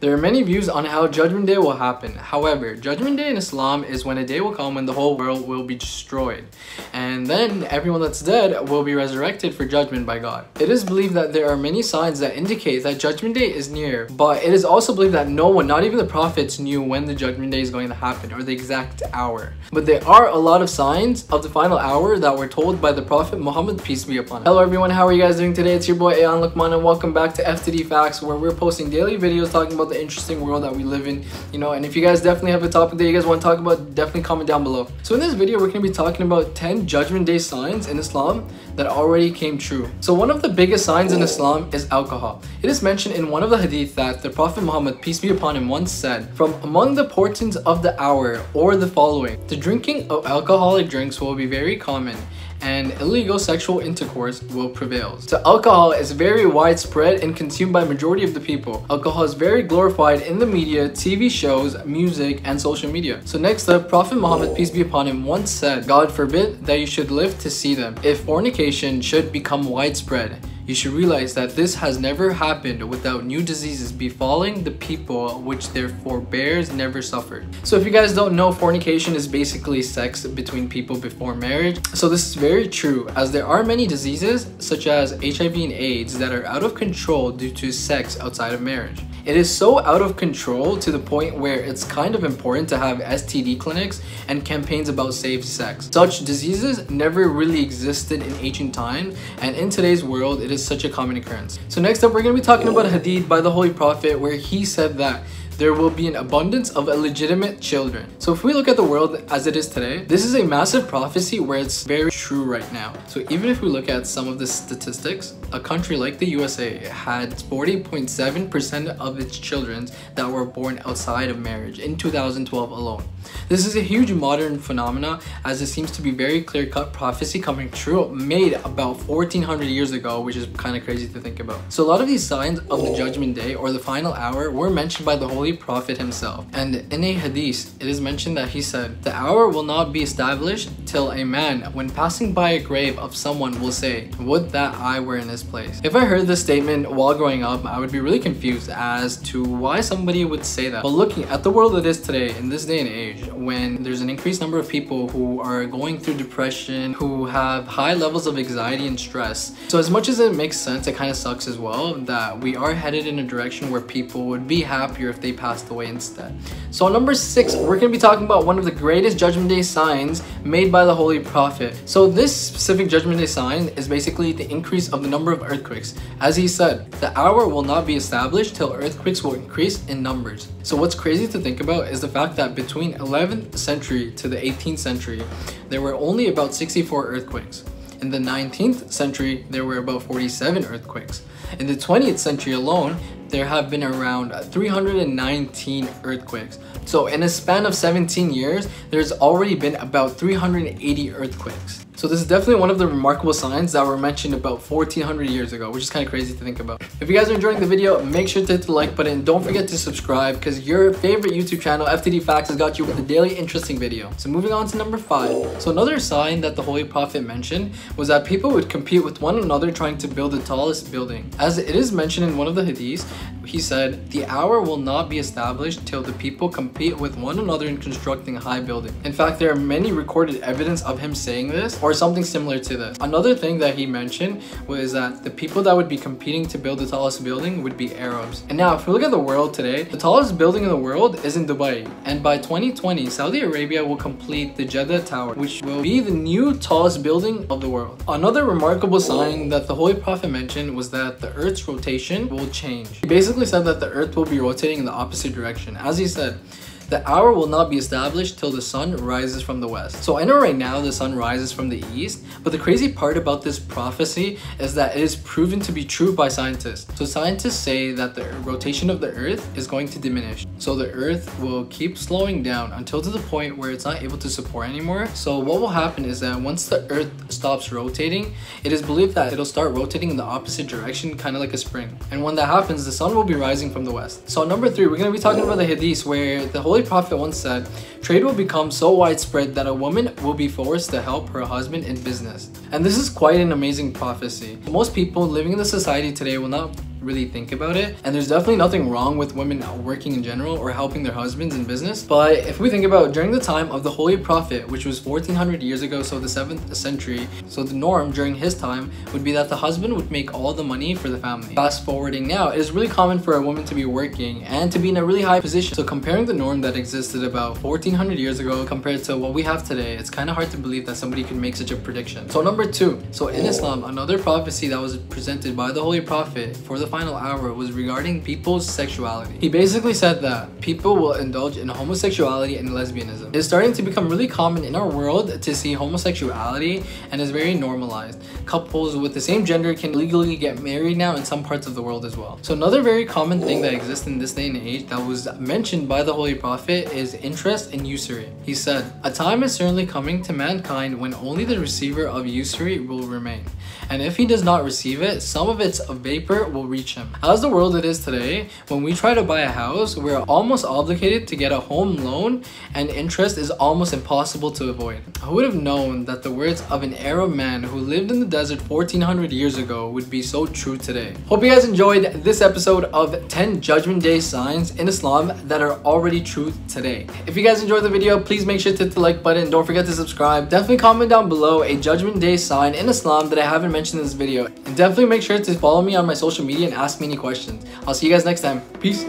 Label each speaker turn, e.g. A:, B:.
A: There are many views on how Judgment Day will happen. However, Judgment Day in Islam is when a day will come when the whole world will be destroyed. And then everyone that's dead will be resurrected for judgment by God. It is believed that there are many signs that indicate that Judgment Day is near. But it is also believed that no one, not even the prophets, knew when the Judgment Day is going to happen or the exact hour. But there are a lot of signs of the final hour that were told by the Prophet Muhammad, peace be upon him. Hello everyone, how are you guys doing today? It's your boy Ayan Luqman and welcome back to FTD Facts, where we're posting daily videos talking about the interesting world that we live in, and if you guys definitely have a topic that you guys want to talk about, definitely comment down below. So in this video, we're going to be talking about 10 Judgment Day signs in Islam that already came true. So one of the biggest signs in Islam is alcohol. It is mentioned in one of the hadith that the Prophet Muhammad, peace be upon him, once said, "From among the portents of the hour or the following, the drinking of alcoholic drinks will be very common, and illegal sexual intercourse will prevail." So alcohol is very widespread and consumed by majority of the people. Alcohol is very glorified in the media, TV shows, music, and social media. So next up, Prophet Muhammad, peace be upon him, once said, "God forbid that you should live to see them. If fornication should become widespread, you should realize that this has never happened without new diseases befalling the people which their forebears never suffered." So if you guys don't know, fornication is basically sex between people before marriage. So this is very true, as there are many diseases such as HIV and AIDS that are out of control due to sex outside of marriage. It is so out of control to the point where it's kind of important to have STD clinics and campaigns about safe sex. Such diseases never really existed in ancient times, and in today's world it is such a common occurrence. So next up, we're going to be talking about a hadith by the Holy Prophet where he said that there will be an abundance of illegitimate children. So if we look at the world as it is today, this is a massive prophecy where it's very true right now. So even if we look at some of the statistics, a country like the USA had 40.7% of its children that were born outside of marriage in 2012 alone. This is a huge modern phenomena, as it seems to be very clear-cut prophecy coming true, made about 1400 years ago, which is kind of crazy to think about. So a lot of these signs of the Judgment Day or the final hour were mentioned by the Holy Prophet himself. And in a hadith, it is mentioned that he said, "The hour will not be established till a man, when passing by a grave of someone, will say, 'Would that I were in his place.'" If I heard this statement while growing up, I would be really confused as to why somebody would say that. But looking at the world it is today, in this day and age, when there's an increased number of people who are going through depression, who have high levels of anxiety and stress. So as much as it makes sense, it kind of sucks as well that we are headed in a direction where people would be happier if they passed away instead. So on number 6, we're going to be talking about one of the greatest Judgment Day signs made by the Holy Prophet. So this specific Judgment Day sign is basically the increase of the number of earthquakes. As he said, "The hour will not be established till earthquakes will increase in numbers." So what's crazy to think about is the fact that between 11th century to the 18th century, there were only about 64 earthquakes. In the 19th century, there were about 47 earthquakes. In the 20th century alone, there have been around 319 earthquakes. So in a span of 17 years, there's already been about 380 earthquakes. So this is definitely one of the remarkable signs that were mentioned about 1400 years ago, which is kind of crazy to think about. If you guys are enjoying the video, make sure to hit the like button. Don't forget to subscribe, because your favorite YouTube channel, FTD Facts, has got you with a daily interesting video. So moving on to number 5. So another sign that the Holy Prophet mentioned was that people would compete with one another trying to build the tallest building. As it is mentioned in one of the hadiths, he said, "The hour will not be established till the people compete with one another in constructing a high building." In fact, there are many recorded evidence of him saying this or something similar to this. Another thing that he mentioned was that the people that would be competing to build the tallest building would be Arabs. And now if we look at the world today, the tallest building in the world is in Dubai. And by 2020, Saudi Arabia will complete the Jeddah Tower, which will be the new tallest building of the world. Another remarkable sign that the Holy Prophet mentioned was that the Earth's rotation will change. He basically said that the Earth will be rotating in the opposite direction. As he said, "The hour will not be established till the sun rises from the west." So I know right now the sun rises from the east, but the crazy part about this prophecy is that it is proven to be true by scientists. So scientists say that the rotation of the earth is going to diminish. So the earth will keep slowing down until to the point where it's not able to support anymore. So what will happen is that once the earth stops rotating, it is believed that it'll start rotating in the opposite direction, kind of like a spring. And when that happens, the sun will be rising from the west. So number 3, we're going to be talking about the hadith where the Holy Prophet once said, "Trade will become so widespread that a woman will be forced to help her husband in business." And this is quite an amazing prophecy. Most people living in the society today will not really think about it. And there's definitely nothing wrong with women working in general or helping their husbands in business. But if we think about during the time of the Holy Prophet, which was 1400 years ago, so the 7th century, so the norm during his time would be that the husband would make all the money for the family. Fast forwarding now, it is really common for a woman to be working and to be in a really high position. So comparing the norm that existed about 1400 years ago compared to what we have today, it's kind of hard to believe that somebody could make such a prediction. So number 2, so in Islam, another prophecy that was presented by the Holy Prophet for the final hour was regarding people's sexuality. He basically said that people will indulge in homosexuality and lesbianism. It's starting to become really common in our world to see homosexuality, and is very normalized. Couples with the same gender can legally get married now in some parts of the world as well. So another very common thing that exists in this day and age that was mentioned by the Holy Prophet is interest in usury. He said, "A time is certainly coming to mankind when only the receiver of usury will remain. And if he does not receive it, some of its vapor will reach him." As the world it is today, when we try to buy a house, we're almost obligated to get a home loan, and interest is almost impossible to avoid. Who would have known that the words of an Arab man who lived in the desert 1400 years ago would be so true today? Hope you guys enjoyed this episode of 10 Judgment Day signs in Islam that are already true today. If you guys enjoyed the video, please make sure to hit the like button. Don't forget to subscribe. Definitely comment down below a Judgment Day sign in Islam that I haven't mentioned in this video. And definitely make sure to follow me on my social media and ask me any questions. I'll see you guys next time. Peace.